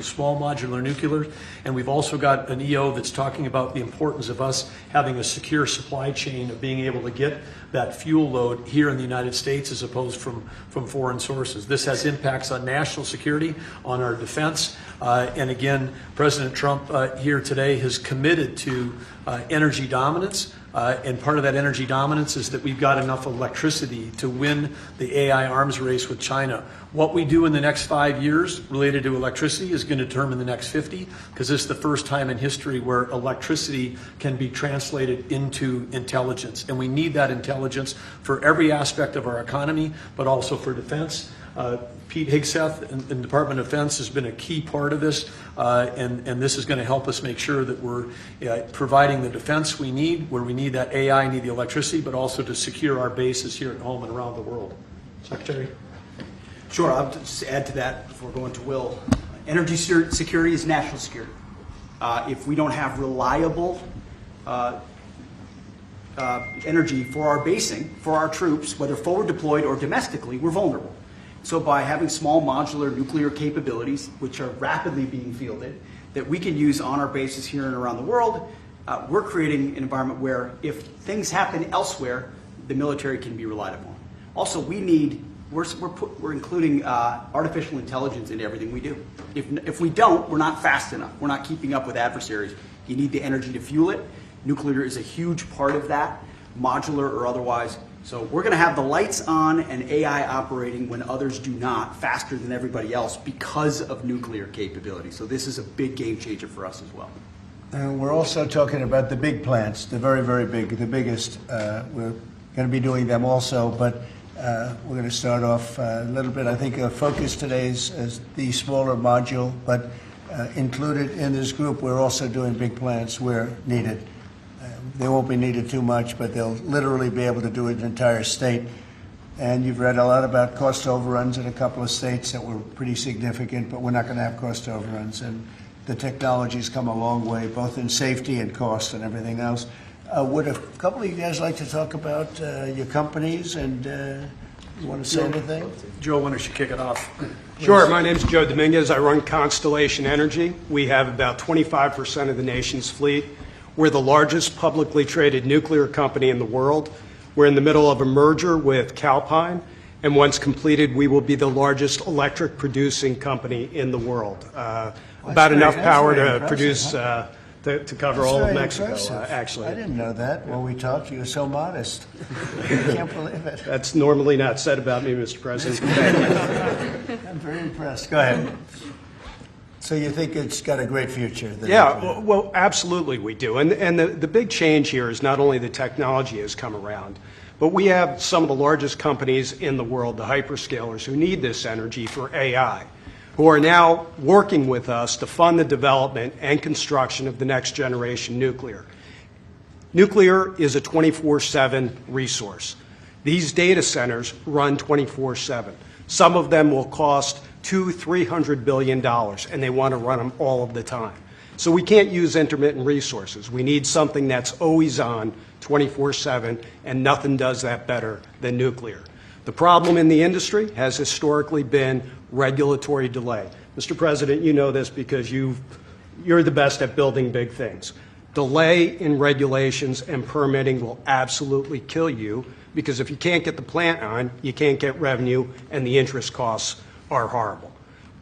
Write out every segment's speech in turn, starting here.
with small modular nuclear, and we've also got an EO that's talking about the importance of us having a secure supply chain of being able to get that fuel load here in the United States as opposed from foreign sources. This has impacts on national security, on our defense, and again, President Trump here today has committed to energy dominance. And part of that energy dominance is that we've got enough electricity to win the AI arms race with China. What we do in the next 5 years related to electricity is going to determine the next 50, because this is the first time in history where electricity can be translated into intelligence. And we need that intelligence for every aspect of our economy, but also for defense. Pete Hegseth in the Department of Defense has been a key part of this, and this is going to help us make sure that we're providing the defense we need, where we need that AI, need the electricity, but also to secure our bases here at home and around the world. Secretary? Sure, I'll just add to that before going to Will. Energy security is national security. If we don't have reliable energy for our basing, for our troops, whether forward deployed or domestically, we're vulnerable. So by having small modular nuclear capabilities, which are rapidly being fielded, that we can use on our bases here and around the world, we're creating an environment where if things happen elsewhere, the military can be relied upon. Also, we're including artificial intelligence into everything we do. If we don't, we're not fast enough. We're not keeping up with adversaries. You need the energy to fuel it. Nuclear is a huge part of that, modular or otherwise. So we're going to have the lights on and AI operating when others do not, faster than everybody else because of nuclear capability. So this is a big game changer for us as well. We're also talking about the big plants, the very, very big, the biggest. We're going to be doing them also, but we're going to start off a little bit. I think our focus today is the smaller module, but included in this group, we're also doing big plants where needed. They won't be needed too much, but they'll literally be able to do an entire state. And you've read a lot about cost overruns in a couple of states that were pretty significant, but we're not going to have cost overruns. And the technology's come a long way, both in safety and cost and everything else. Would a couple of you guys like to talk about your companies and you want to say anything? Joe, why don't you kick it off? Sure. My name is Joe Dominguez. I run Constellation Energy. We have about 25% of the nation's fleet. We're the largest publicly traded nuclear company in the world. We're in the middle of a merger with Calpine, and once completed, we will be the largest electric producing company in the world. About enough power to produce, to cover all of Mexico, actually. I didn't know that. When we talked, you were so modest. I can't believe it. That's normally not said about me, Mr. President. I'm very impressed. Go ahead. So you think it's got a great future? Yeah, well, absolutely we do. And the big change here is not only the technology has come around, but we have some of the largest companies in the world, the hyperscalers, who need this energy for AI, who are now working with us to fund the development and construction of the next generation nuclear. Nuclear is a 24/7 resource. These data centers run 24/7. Some of them will cost $200–300 billion, and they want to run them all of the time. So we can't use intermittent resources. We need something that's always on, 24/7, and nothing does that better than nuclear. The problem in the industry has historically been regulatory delay. Mr. President, you know this because you're the best at building big things. Delay in regulations and permitting will absolutely kill you, because if you can't get the plant on, you can't get revenue, and the interest costs are horrible.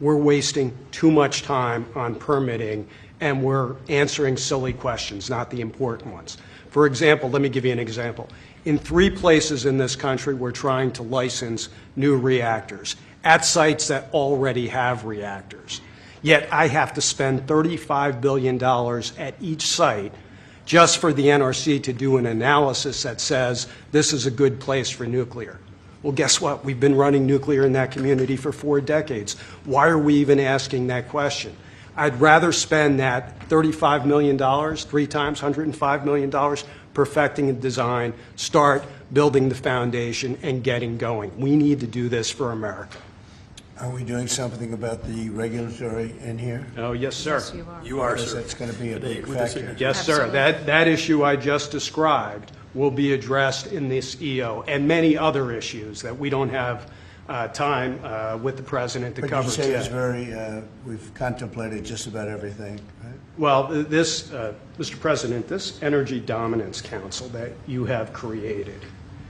We're wasting too much time on permitting, and we're answering silly questions, not the important ones. For example, let me give you an example. In 3 places in this country, we're trying to license new reactors at sites that already have reactors. Yet I have to spend $35 billion at each site just for the NRC to do an analysis that says this is a good place for nuclear. Well, guess what? We've been running nuclear in that community for 4 decades. Why are we even asking that question? I'd rather spend that $35 million, 3 times $105 million, perfecting a design, start building the foundation, and getting going. We need to do this for America. Are we doing something about the regulatory in here? Oh, yes, sir. Yes, you are. You are, Because sir. that's going to be a big With the factor. signature. Yes, sir. Absolutely. That issue I just described will be addressed in this EO, and many other issues that we don't have time with the president to But cover you say it's today. very, we've contemplated just about everything, right? Well, this, Mr. President, this Energy Dominance Council that you have created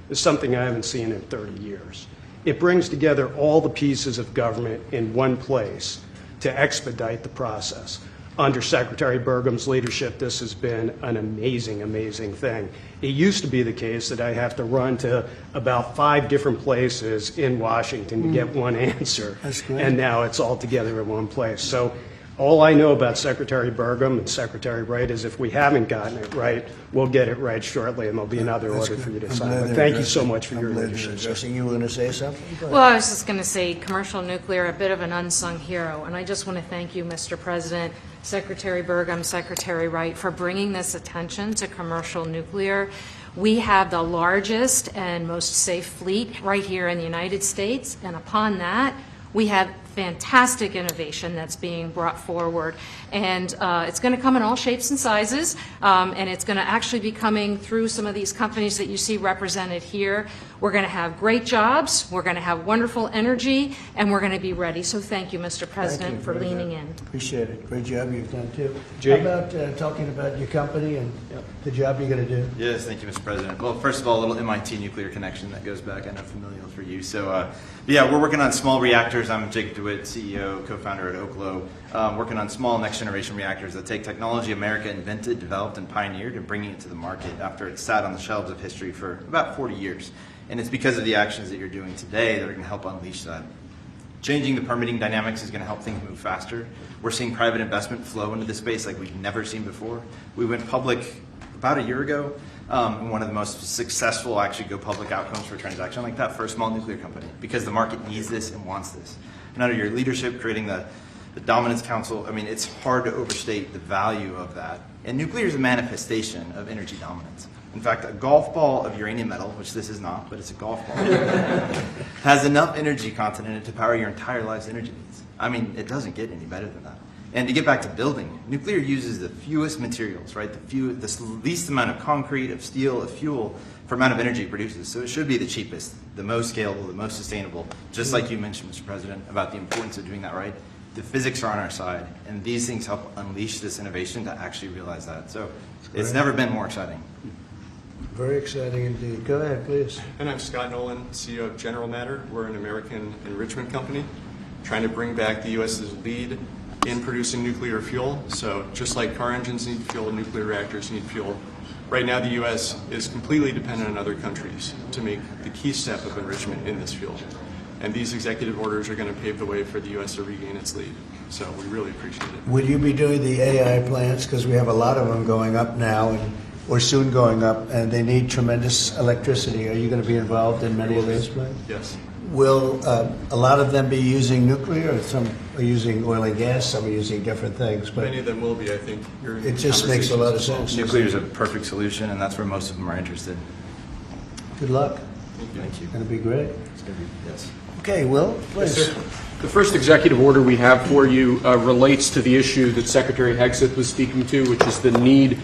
is something I haven't seen in 30 years. It brings together all the pieces of government in one place to expedite the process. Under Secretary Burgum's leadership, this has been an amazing, amazing thing. It used to be the case that I have to run to about 5 different places in Washington to get one answer. That's great. And now it's all together in one place. So all I know about Secretary Burgum and Secretary Wright is if we haven't gotten it right, we'll get it right shortly, and there'll be another That's order good. for you to I'm sign. glad But they're thank you addressing- so much for your I'm glad they're leadership, sir. addressing. You were going to say something? Go ahead. Well, I was just going to say commercial nuclear, a bit of an unsung hero. And I just want to thank you, Mr. President, Secretary Burgum, Secretary Wright, for bringing this attention to commercial nuclear. We have the largest and most safe fleet right here in the United States. And upon that, we have fantastic innovation that's being brought forward. And it's going to come in all shapes and sizes, and it's going to actually be coming through some of these companies that you see represented here. We're going to have great jobs, we're going to have wonderful energy, and we're going to be ready. So thank you, Mr. President, for Very leaning good. in. Appreciate it. Great job you've done, too. Jake? How about talking about your company and the job you're going to do? Yes, thank you, Mr. President. Well, first of all, a little MIT nuclear connection that goes back, I know, familial for you. So, yeah, we're working on small reactors. I'm Jake DeWitt, CEO, co-founder at Oklo, working on small next-generation reactors that take technology America invented, developed, and pioneered and bringing it to the market after it sat on the shelves of history for about 40 years. And it's because of the actions that you're doing today that are going to help unleash that. Changing the permitting dynamics is going to help things move faster. We're seeing private investment flow into the space like we've never seen before. We went public about a year ago, and one of the most successful actually go public outcomes for a transaction like that for a small nuclear company, because the market needs this and wants this. And under your leadership, creating the Dominance Council, I mean, it's hard to overstate the value of that. And nuclear is a manifestation of energy dominance. In fact, a golf ball of uranium metal, which this is not, but it's a golf ball, has enough energy content in it to power your entire life's energy needs. I mean, it doesn't get any better than that. And to get back to building, nuclear uses the fewest materials, right? The least amount of concrete, of steel, of fuel for amount of energy it produces. So it should be the cheapest, the most scalable, the most sustainable, just like you mentioned, Mr. President, about the importance of doing that right. The physics are on our side, and these things help unleash this innovation to actually realize that. So it's never been more exciting. Very exciting indeed. Go ahead, please. And I'm Scott Nolan, CEO of General Matter. We're an American enrichment company trying to bring back the U.S.'s lead in producing nuclear fuel. So just like car engines need fuel, nuclear reactors need fuel. Right now, the U.S. is completely dependent on other countries to make the key step of enrichment in this fuel. And these executive orders are going to pave the way for the U.S. to regain its lead. So we really appreciate it. Will you be doing the AI plants? Because we have a lot of them going up now, or soon going up, and they need tremendous electricity. Are you going to be involved in many of those plants? Yes. Will a lot of them be using nuclear, or some are using oil and gas, some are using different things? But Many of them will be, I think. it just makes a lot of sense. Nuclear is a perfect solution, and that's where most of them are interested. Good luck. Thank you. It's going to be great. It's going to be, yes. Okay, Will, please. The first executive order we have for you relates to the issue that Secretary Hegseth was speaking to, which is the need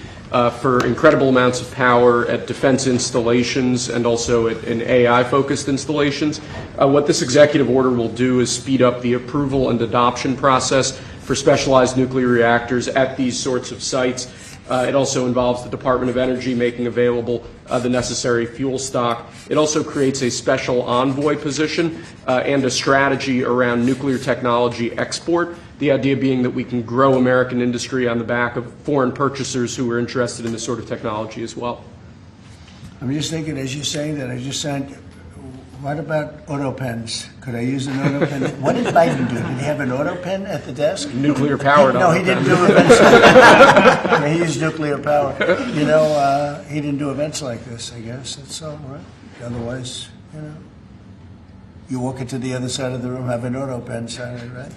for incredible amounts of power at defense installations and also in AI-focused installations. What this executive order will do is speed up the approval and adoption process for specialized nuclear reactors at these sorts of sites. It also involves the Department of Energy making available the necessary fuel stock. It also creates a special envoy position and a strategy around nuclear technology export, the idea being that we can grow American industry on the back of foreign purchasers who are interested in this sort of technology as well. I'm just thinking, as you're saying that, I just said, what about auto pens? Could I use an auto pen? What did Biden do? Did he have an auto pen at the desk? Nuclear powered. No, he didn't do events like that. Yeah, he used nuclear power. You know, he didn't do events like this, I guess. That's all right. Otherwise, you know, you walk into the other side of the room, have an auto pen sign, right?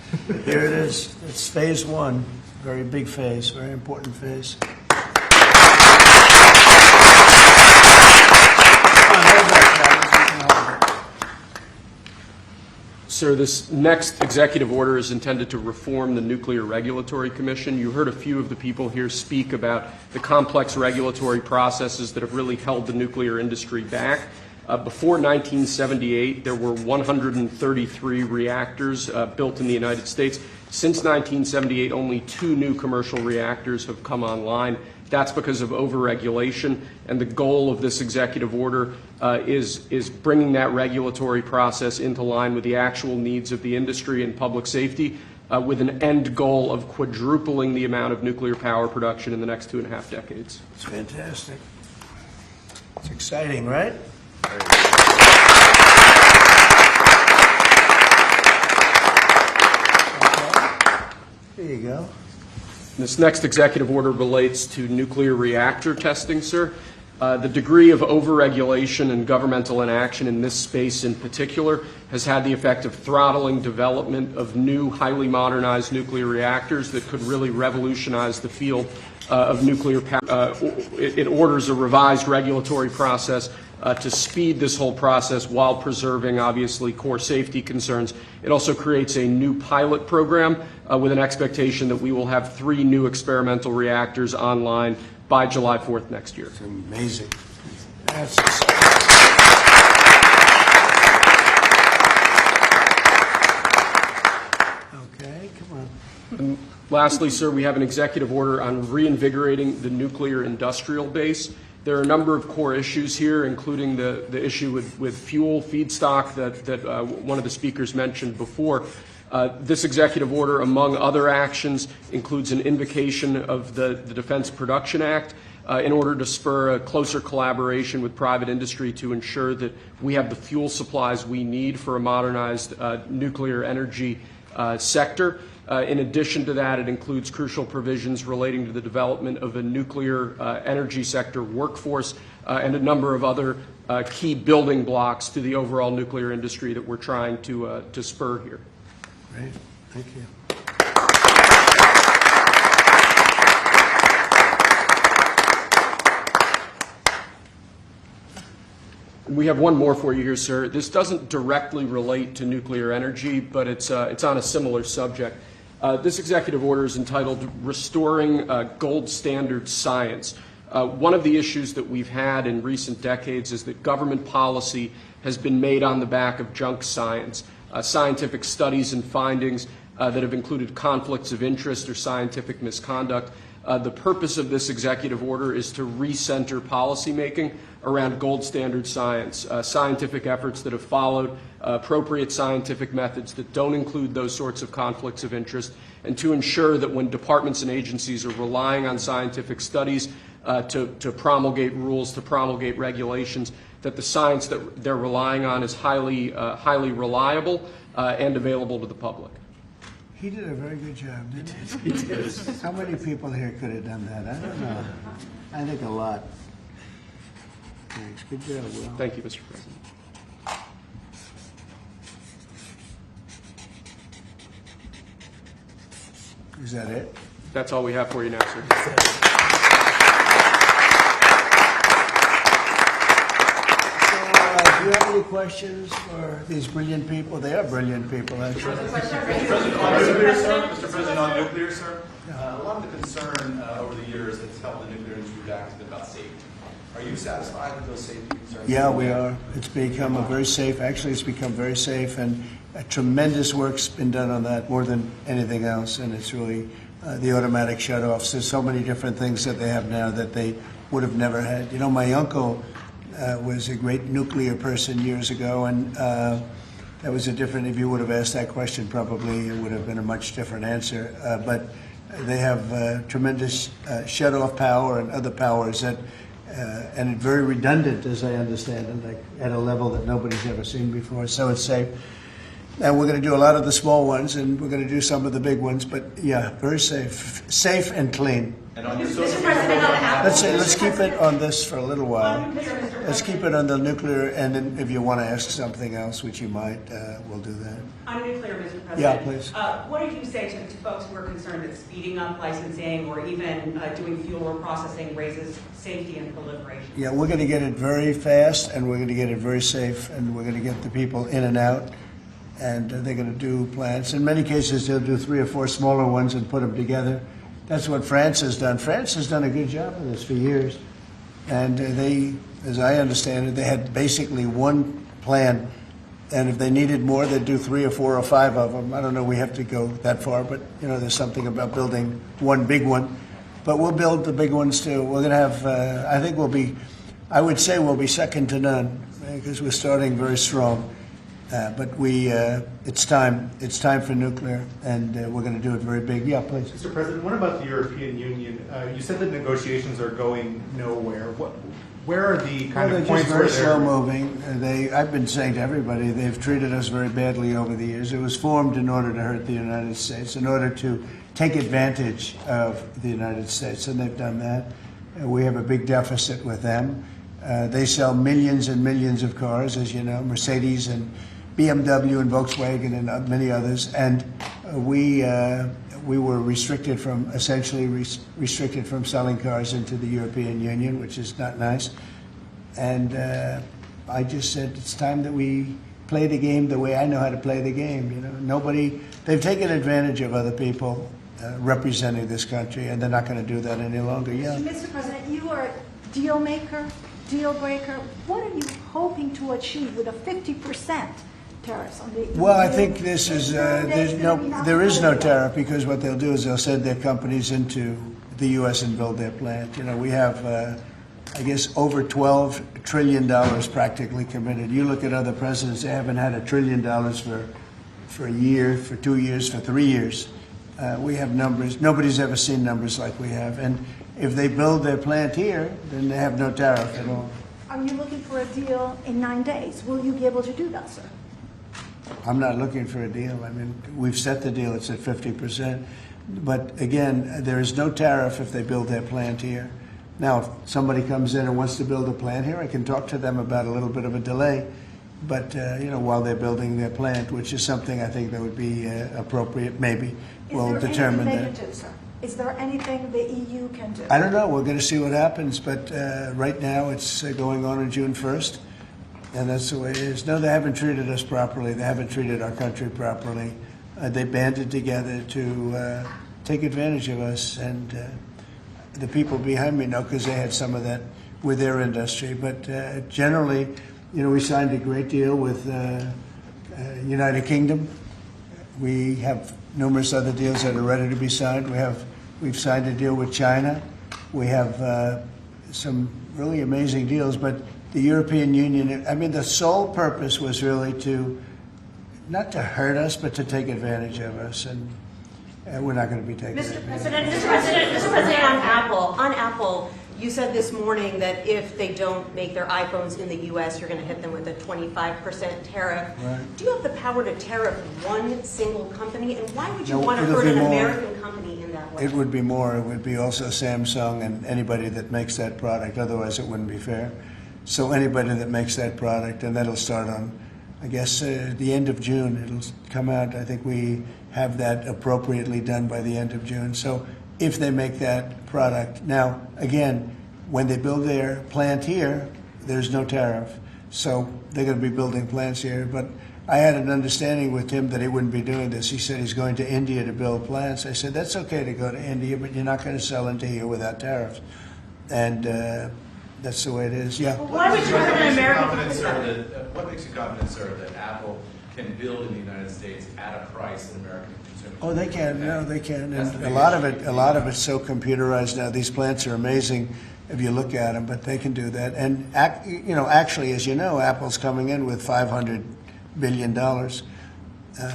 Here it is. It's phase one. Very big phase, very important phase. Sir, this next executive order is intended to reform the Nuclear Regulatory Commission. You heard a few of the people here speak about the complex regulatory processes that have really held the nuclear industry back. Before 1978, there were 133 reactors built in the United States. Since 1978, only 2 new commercial reactors have come online. That's because of overregulation, and the goal of this executive order is bringing that regulatory process into line with the actual needs of the industry and public safety, with an end goal of quadrupling the amount of nuclear power production in the next 2.5 decades. It's fantastic. It's exciting, right? There you go. This next executive order relates to nuclear reactor testing, sir. The degree of overregulation and governmental inaction in this space in particular has had the effect of throttling development of new, highly modernized nuclear reactors that could really revolutionize the field of nuclear power. It orders a revised regulatory process to speed this whole process while preserving, obviously, core safety concerns. It also creates a new pilot program with an expectation that we will have 3 new experimental reactors online by July 4th next year. It's amazing. That's exciting. Okay, come on. And lastly, sir, we have an executive order on reinvigorating the nuclear industrial base. There are a number of core issues here, including the issue with fuel feedstock that one of the speakers mentioned before. This executive order, among other actions, includes an invocation of the Defense Production Act in order to spur a closer collaboration with private industry to ensure that we have the fuel supplies we need for a modernized nuclear energy sector. In addition to that, it includes crucial provisions relating to the development of a nuclear energy sector workforce and a number of other key building blocks to the overall nuclear industry that we're trying to spur here. Great. Thank you. We have one more for you here, sir. This doesn't directly relate to nuclear energy, but it's on a similar subject. This executive order is entitled Restoring Gold Standard Science. One of the issues that we've had in recent decades is that government policy has been made on the back of junk science. Scientific studies and findings that have included conflicts of interest or scientific misconduct. The purpose of this executive order is to recenter policymaking around gold standard science, scientific efforts that have followed appropriate scientific methods that don't include those sorts of conflicts of interest, and to ensure that when departments and agencies are relying on scientific studies to promulgate rules, to promulgate regulations, that the science that they're relying on is highly reliable and available to the public. He did a very good job, didn't he? He did. How many people here could have done that? I don't know. I think a lot. Thanks. Good job, Will. Thank you, Mr. President. Is that it? That's all we have for you now, sir. Do you have any questions for these brilliant people? They are brilliant people, actually. Mr. President, on nuclear, sir, a lot of the concern over the years that's held the nuclear industry back has been about safety. Are you satisfied with those safety concerns? Yeah, we are. It's become a very safe, actually it's become very safe, and a tremendous work's been done on that, more than anything else, and it's really the automatic shutoffs. There's so many different things that they have now that they would have never had. You know, my uncle was a great nuclear person years ago, and that was a different, if you would have asked that question, probably it would have been a much different answer. But they have tremendous shut-off power and other powers that, and it's very redundant, as I understand it, like at a level that nobody's ever seen before, so it's safe. And we're going to do a lot of the small ones, and we're going to do some of the big ones, but yeah, very safe. Safe and clean. And on your social Mr. President, on Apple. Let's keep it on this for a little while. Let's keep it on the nuclear, and then if you want to ask something else, which you might, we'll do that. On nuclear, Mr. President. Yeah, please. What did you say to folks who are concerned that speeding up licensing or even doing fuel reprocessing raises safety and proliferation? Yeah, we're going to get it very fast, and we're going to get it very safe, and we're going to get the people in and out, and they're going to do plants. In many cases, they'll do 3 or 4 smaller ones and put them together. That's what France has done. France has done a good job of this for years, and they as I understand it, they had basically one plan, and if they needed more, they'd do 3 or 4 or 5 of them. I don't know, we have to go that far, but, you know, there's something about building one big one. But we'll build the big ones, too. We're going to have, I think I would say we'll be second to none, because we're starting very strong. But it's time for nuclear, and we're going to do it very big. Yeah, please. Mr. President, what about the European Union? You said that negotiations are going nowhere. Where are the kind They're of points just where very they're... slow moving. I've been saying to everybody, they've treated us very badly over the years. It was formed in order to hurt the United States, in order to take advantage of the United States, and they've done that. We have a big deficit with them. They sell millions and millions of cars, as you know, Mercedes and BMW and Volkswagen and many others, and we were restricted from selling cars into the European Union, which is not nice. And I just said it's time that we play the game the way I know how to play the game. You know, they've taken advantage of other people representing this country, and they're not going to do that any longer. Yeah. Mr. President, you are a deal maker, deal breaker. What are you hoping to achieve with a 50% tariffs on the? Well, I think this is there is no tariff, because what they'll do is they'll send their companies into the U.S. and build their plant. You know, we have, I guess, over $12 trillion practically committed. You look at other presidents; they haven't had $1 trillion for a year, for 2 years, for 3 years. We have numbers. Nobody's ever seen numbers like we have. And if they build their plant here, then they have no tariff at all. Are you looking for a deal in 9 days? Will you be able to do that, sir? I'm not looking for a deal. I mean, we've set the deal. It's at 50%. But again, there is no tariff if they build their plant here. Now, if somebody comes in and wants to build a plant here, I can talk to them about a little bit of a delay. But, you know, while they're building their plant, which is something I think that would be appropriate, maybe, we'll determine that. Is there anything they can do, sir? Is there anything the EU can do? I don't know. We're going to see what happens. But right now it's going on June 1st. And that's the way it is. No, they haven't treated us properly. They haven't treated our country properly. They banded together to take advantage of us. And the people behind me know, because they had some of that with their industry. But generally, you know, we signed a great deal with United Kingdom. We have numerous other deals that are ready to be signed. We've signed a deal with China. We have some really amazing deals. But the European Union, I mean, the sole purpose was really not to hurt us, but to take advantage of us. And we're not going to be taking advantage. Mr. President, on Apple, you said this morning that if they don't make their iPhones in the U.S., you're going to hit them with a 25% tariff. Right. Do you have the power to tariff one single company? And why would you want to it'll hurt be an more. American company in that way? It would be more. It would be also Samsung and anybody that makes that product. Otherwise, it wouldn't be fair. So anybody that makes that product, and that'll start on, I guess, the end of June. It'll come out. I think we have that appropriately done by the end of June. So if they make that product. Now, again, when they build their plant here, there's no tariff. So they're going to be building plants here. But I had an understanding with him that he wouldn't be doing this. He said he's going to India to build plants. I said, that's okay to go to India, but you're not going to sell into here without tariffs. And that's the way it is. Yeah. Why would you hurt an American company? What makes you confident, sir, that Apple can build in the United States at a price that American consumers? Oh, they can. No, they can. And a lot of it's so computerized now. These plants are amazing if you look at them, but they can do that. And you know, actually, as you know, Apple's coming in with $500 billion.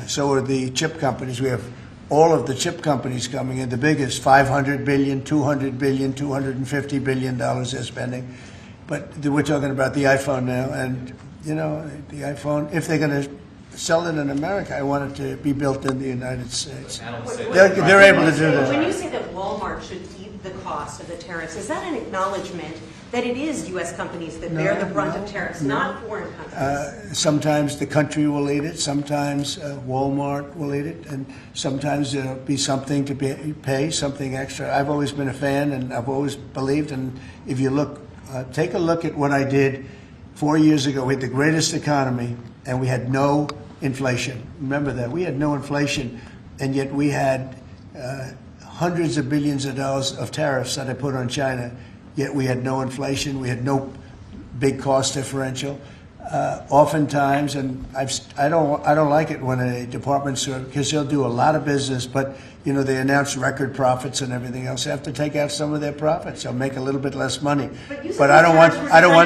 So are the chip companies. We have all of the chip companies coming in. The biggest, $500 billion, $200 billion, $250 billion they're spending. But we're talking about the iPhone now, and you know, the iPhone. If they're going to sell it in America, I want it to be built in the United States. They're able to do that. When you say that Walmart should eat the cost of the tariffs, is that an acknowledgement that it is U.S. companies that bear the brunt of tariffs, not foreign countries? Sometimes the country will eat it, sometimes Walmart will eat it, and sometimes there'll be something to pay, something extra. I've always been a fan, and I've always believed, and if you look, take a look at what I did 4 years ago. We had the greatest economy, and we had no inflation. Remember that. We had no inflation, and yet we had hundreds of billions of dollars of tariffs that I put on China, yet we had no inflation. We had no big cost differential. Oftentimes, and I don't like it when a department store, because they'll do a lot of business, but they announce record profits and everything else. They have to take out some of their profits. They'll make a little bit less money. But I don't want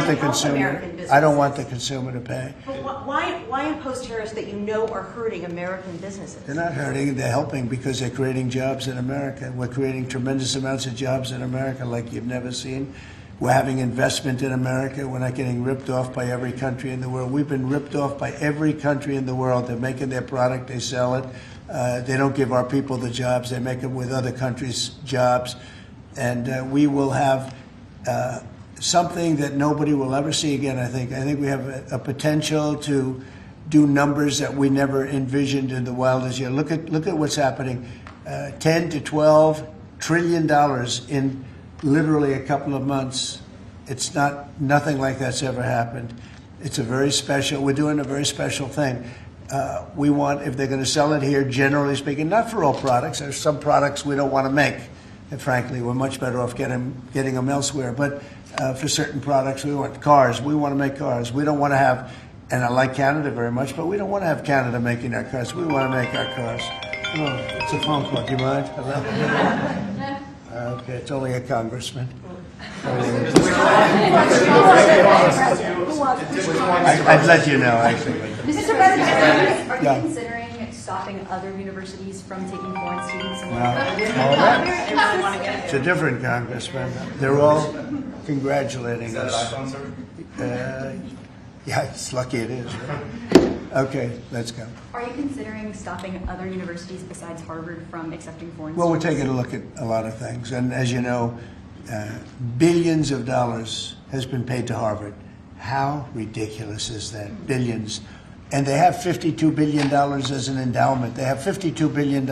the consumer. I don't want the consumer to pay. But why impose tariffs that are hurting American businesses? They're not hurting. They're helping because they're creating jobs in America. We're creating tremendous amounts of jobs in America like you've never seen. We're having investment in America. We're not getting ripped off by every country in the world. We've been ripped off by every country in the world. They're making their product. They sell it. They don't give our people the jobs. They make them with other countries' jobs. And we will have something that nobody will ever see again, I think. I think we have a potential to do numbers that we never envisioned in the wildest year. Look at what's happening. 10 to 12 trillion dollars in literally a couple of months. It's nothing like that's ever happened. It's we're doing a very special thing. We want, if they're going to sell it here, generally speaking, not for all products. There's some products we don't want to make. And frankly, we're much better off getting them elsewhere. But for certain products, we want cars. We want to make cars. We don't want to have, and I like Canada very much, but we don't want to have Canada making our cars. We want to make our cars. Oh, it's a phone call. Do you mind? Hello? Okay, it's only a congressman. I'd let you know, actually. Mr. President, are you Yeah. considering stopping other universities from taking foreign students? It's a different congressman. They're all congratulating us. Is that an iPhone, sir? Yeah, it's lucky it is. Right? Okay, let's go. Are you considering stopping other universities besides Harvard from accepting foreign Well, we're students? taking a look at a lot of things. And as you know, billions of dollars has been paid to Harvard. How ridiculous is that? Billions. And they have $52 billion as an endowment. They have $52 billion.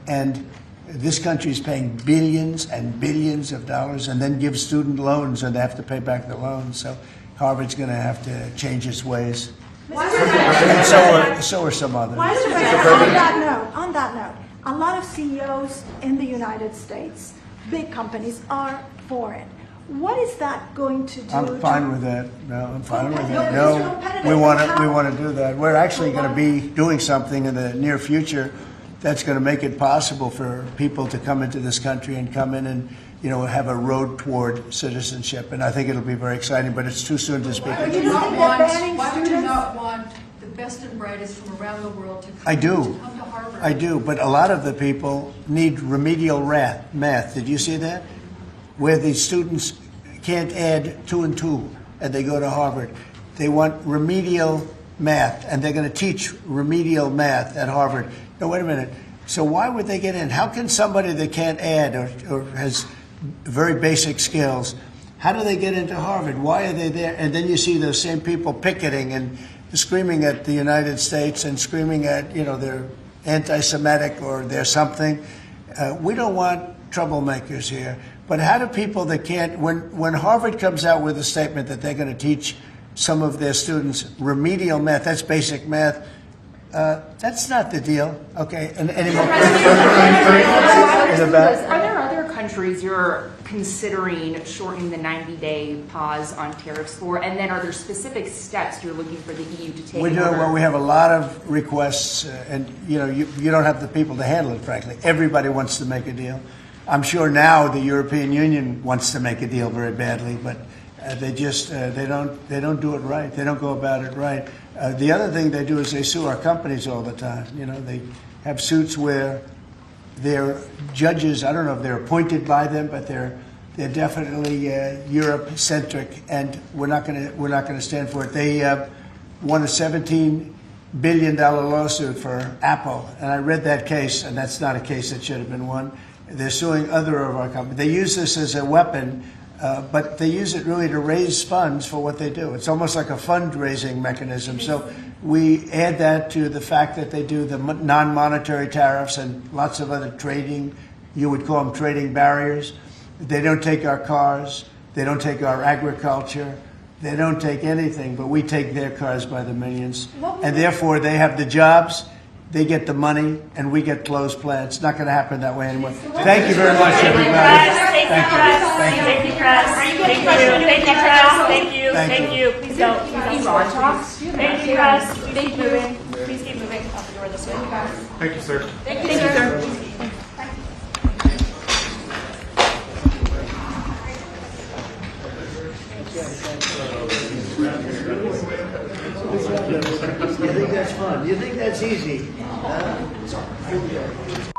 And this country is paying billions and billions of dollars and then gives student loans, and they have to pay back the loans. So Harvard's going to have to change its ways. And so are some others. On that note, a lot of CEOs in the United States, big companies, are for it. What is that going to do? I'm fine with that. No, I'm fine with that. No, No, competitive. we want to do that. We're actually going to be doing something in the near future that's going to make it possible for people to come into this country and come in and have a road toward citizenship. And I think it'll be very exciting, but it's too soon to speak. Why would you not want the best and brightest from around the world to come, I do. to come to Harvard? I do, but a lot of the people need remedial math. Did you see that? Where the students can't add 2 and 2, and they go to Harvard. They want remedial math, and they're going to teach remedial math at Harvard. No, wait a minute. So why would they get in? How can somebody that can't add or has very basic skills, how do they get into Harvard? Why are they there? And then you see those same people picketing and screaming at the United States and screaming at, they're anti-Semitic or they're something. We don't want troublemakers here. But how do people that can't, when Harvard comes out with a statement that they're going to teach some of their students remedial math, that's basic math, that's not the deal. Okay, and any more questions? In the back? Are there other countries you're considering shortening the 90-day pause on tariffs for? And then are there specific steps you're looking for the EU to take? We're doing well. We have a lot of requests, and you don't have the people to handle it, frankly. Everybody wants to make a deal. I'm sure now the European Union wants to make a deal very badly, but they don't do it right. They don't go about it right. The other thing they do is they sue our companies all the time. They have suits where their judges, I don't know if they're appointed by them, but they're definitely Europe-centric, and we're not going to stand for it. They won a $17 billion lawsuit for Apple, and I read that case, and that's not a case that should have been won. They're suing other of our companies. They use this as a weapon, but they use it really to raise funds for what they do. It's almost like a fundraising mechanism. So we add that to the fact that they do the non-monetary tariffs and lots of other trading, you would call them trading barriers. They don't take our cars. They don't take our agriculture. They don't take anything, but we take their cars by the millions. And therefore, they have the jobs. They get the money, and we get closed plants. It's not going to happen that way anymore. Thank you very much, everybody. Thank you. Thank you, Chris. Thank you. Thank you. Please don't. Please don't. Thank you, guys. Please keep moving. Please keep moving. Out the door this way. Thank you, sir. Thank you, sir. You think that's fun? You think that's easy? Huh?